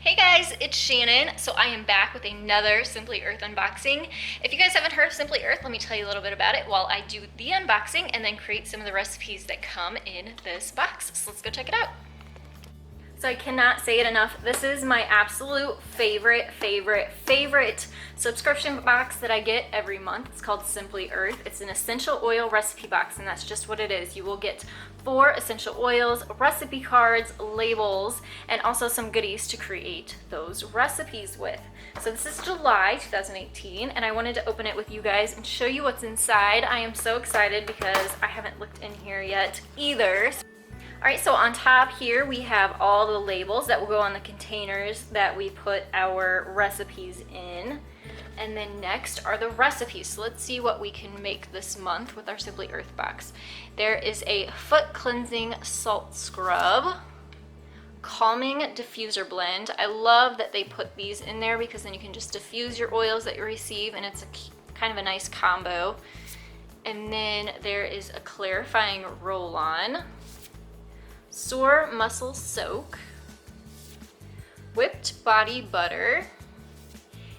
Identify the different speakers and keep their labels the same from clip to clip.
Speaker 1: Hey guys, it's Shannon. So I am back with another Simply Earth unboxing. If you guys haven't heard of Simply Earth, let me tell you a little bit about it while I do the unboxing and then create some of the recipes that come in this box. So let's go check it out. So I cannot say it enough. This is my absolute favorite subscription box that I get every month. It's called Simply Earth. It's an essential oil recipe box, and that's just what it is. You will get 4 essential oils, recipe cards, labels, and also some goodies to create those recipes with. So this is July 2018, and I wanted to open it with you guys and show you what's inside. I am so excited because I haven't looked in here yet either. All right, so on top here we have all the labels that will go on the containers that we put our recipes in. And then next are the recipes. So let's see what we can make this month with our Simply Earth box. There is a foot cleansing salt scrub, calming diffuser blend. I love that they put these in there because then you can just diffuse your oils that you receive, and it's kind of a nice combo. And then there is a clarifying roll-on, sore muscle soak, whipped body butter,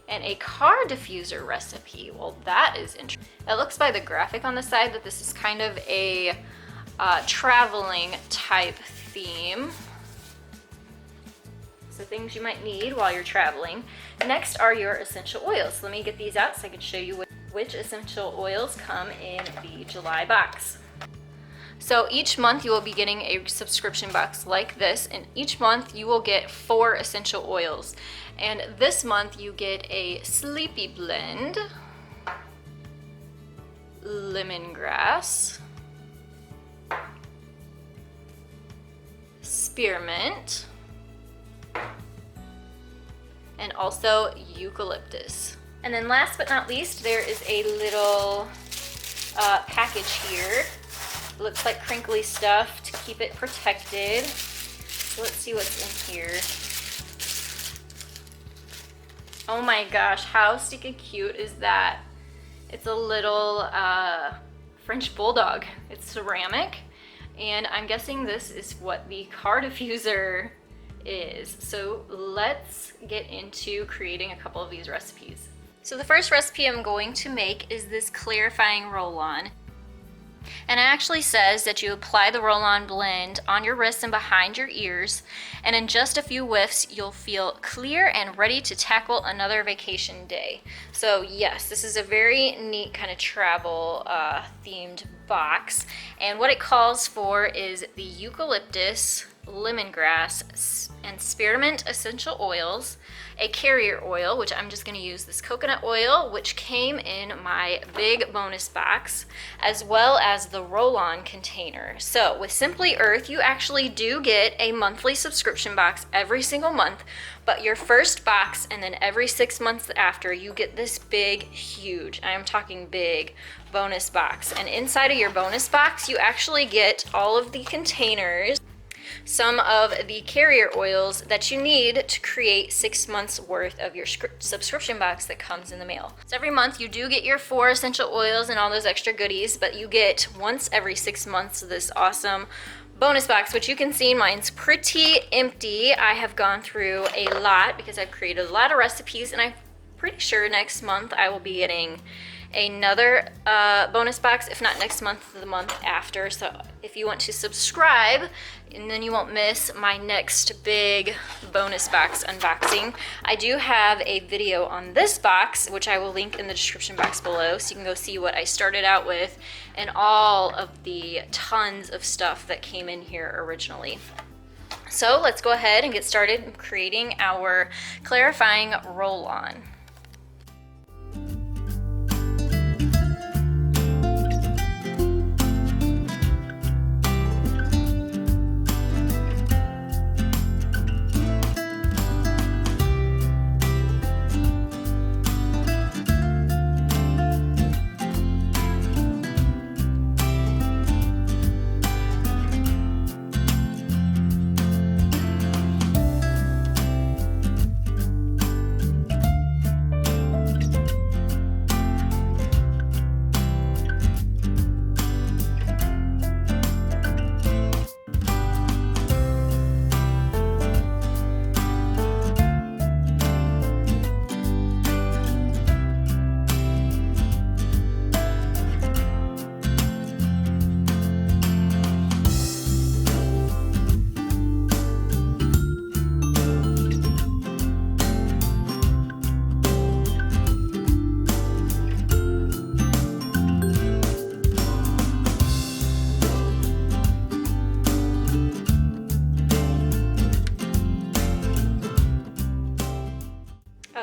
Speaker 1: and a car diffuser recipe. Well, that is interesting. It looks by the graphic on the side that this is kind of a traveling type theme. So things you might need while you're traveling. Next are your essential oils. Let me get these out so I can show you which essential oils come in the July box. So each month you will be getting a subscription box like this, and each month you will get 4 essential oils. And this month you get a sleepy blend, lemongrass, spearmint, and also eucalyptus. And then last but not least, there is a little package here. Looks like crinkly stuff to keep it protected. So let's see what's in here. Oh my gosh, how stinking cute is that? It's a little French bulldog. It's ceramic, and I'm guessing this is what the car diffuser is. So let's get into creating a couple of these recipes. So the first recipe I'm going to make is this clarifying roll-on. And it actually says that you apply the roll-on blend on your wrists and behind your ears, and in just a few whiffs you'll feel clear and ready to tackle another vacation day. So yes, this is a very neat kind of travel themed box, and what it calls for is the eucalyptus, lemongrass, and spearmint essential oils, a carrier oil, which I'm just going to use this coconut oil, which came in my big bonus box, as well as the roll-on container. So with Simply Earth, you actually do get a monthly subscription box every single month, but your first box and then every 6 months after, you get this big, huge, I am talking big, bonus box. And inside of your bonus box, you actually get all of the containers, some of the carrier oils that you need to create 6 months worth of your subscription box that comes in the mail. So every month you do get your 4 essential oils and all those extra goodies, but you get once every 6 months this awesome bonus box, which you can see mine's pretty empty. I have gone through a lot because I've created a lot of recipes, and I'm pretty sure next month I will be getting another bonus box, if not next month, the month after. So if you want to subscribe, and then you won't miss my next big bonus box unboxing, I do have a video on this box, which I will link in the description box below, so you can go see what I started out with and all of the tons of stuff that came in here originally. So let's go ahead and get started creating our clarifying roll-on.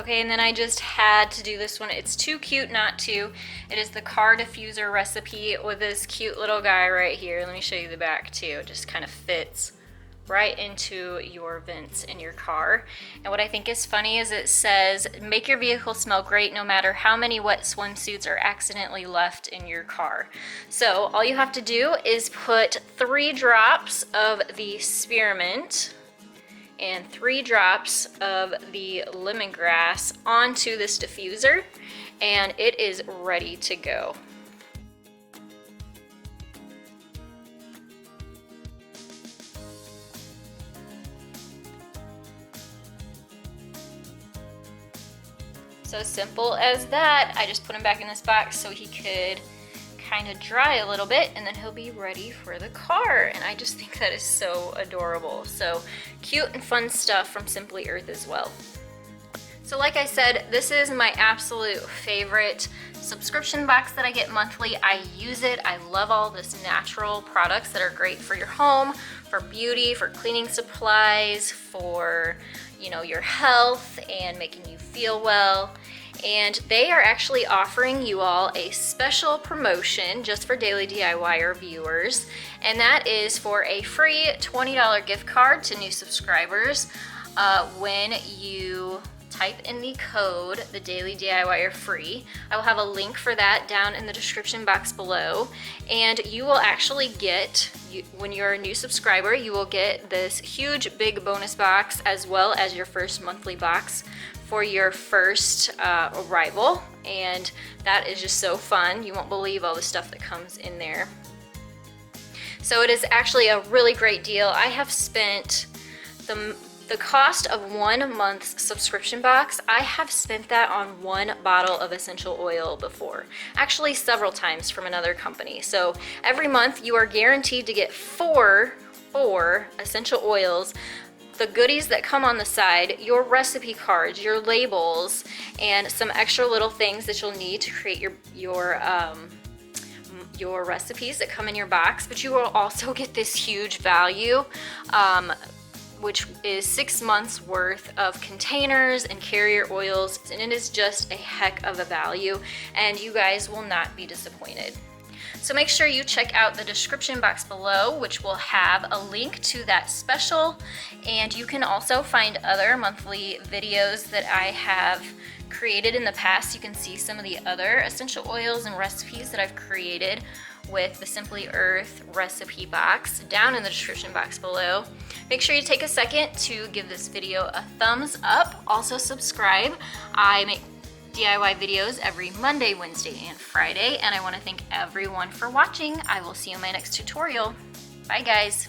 Speaker 1: Okay, and then I just had to do this one. It's too cute not to. It is the car diffuser recipe with this cute little guy right here. Let me show you the back too. It just kind of fits right into your vents in your car. And what I think is funny is it says, make your vehicle smell great no matter how many wet swimsuits are accidentally left in your car. So all you have to do is put 3 drops of the spearmint and 3 drops of the lemongrass onto this diffuser, and it is ready to go. So simple as that. I just put him back in this box so he could kind of dry a little bit, and then he'll be ready for the car. And I just think that is so adorable. So cute and fun stuff from Simply Earth as well. So like I said, this is my absolute favorite subscription box that I get monthly. I use it. I love all this natural products that are great for your home, for beauty, for cleaning supplies, for, you know, your health and making you feel well. And they are actually offering you all a special promotion just for Daily DIYer viewers, and that is for a free $20 gift card to new subscribers when you type in the code TheDailyDIYer free. I will have a link for that down in the description box below, and you will actually get, when you're a new subscriber, you will get this huge big bonus box as well as your first monthly box for your first arrival, and that is just so fun. You won't believe all the stuff that comes in there. So it is actually a really great deal. I have spent the cost of 1 month's subscription box. I have spent that on 1 bottle of essential oil before, actually several times from another company. So every month you are guaranteed to get four essential oils, the goodies that come on the side, your recipe cards, your labels, and some extra little things that you'll need to create your recipes that come in your box. But you will also get this huge value, which is 6 months worth of containers and carrier oils, and it is just a heck of a value, and you guys will not be disappointed. So make sure you check out the description box below, which will have a link to that special, and you can also find other monthly videos that I have created in the past. You can see some of the other essential oils and recipes that I've created with the Simply Earth recipe box down in the description box below. Make sure you take a second to give this video a thumbs up. Also subscribe. I make DIY videos every Monday, Wednesday, and Friday, and I want to thank everyone for watching. I will see you in my next tutorial. Bye guys.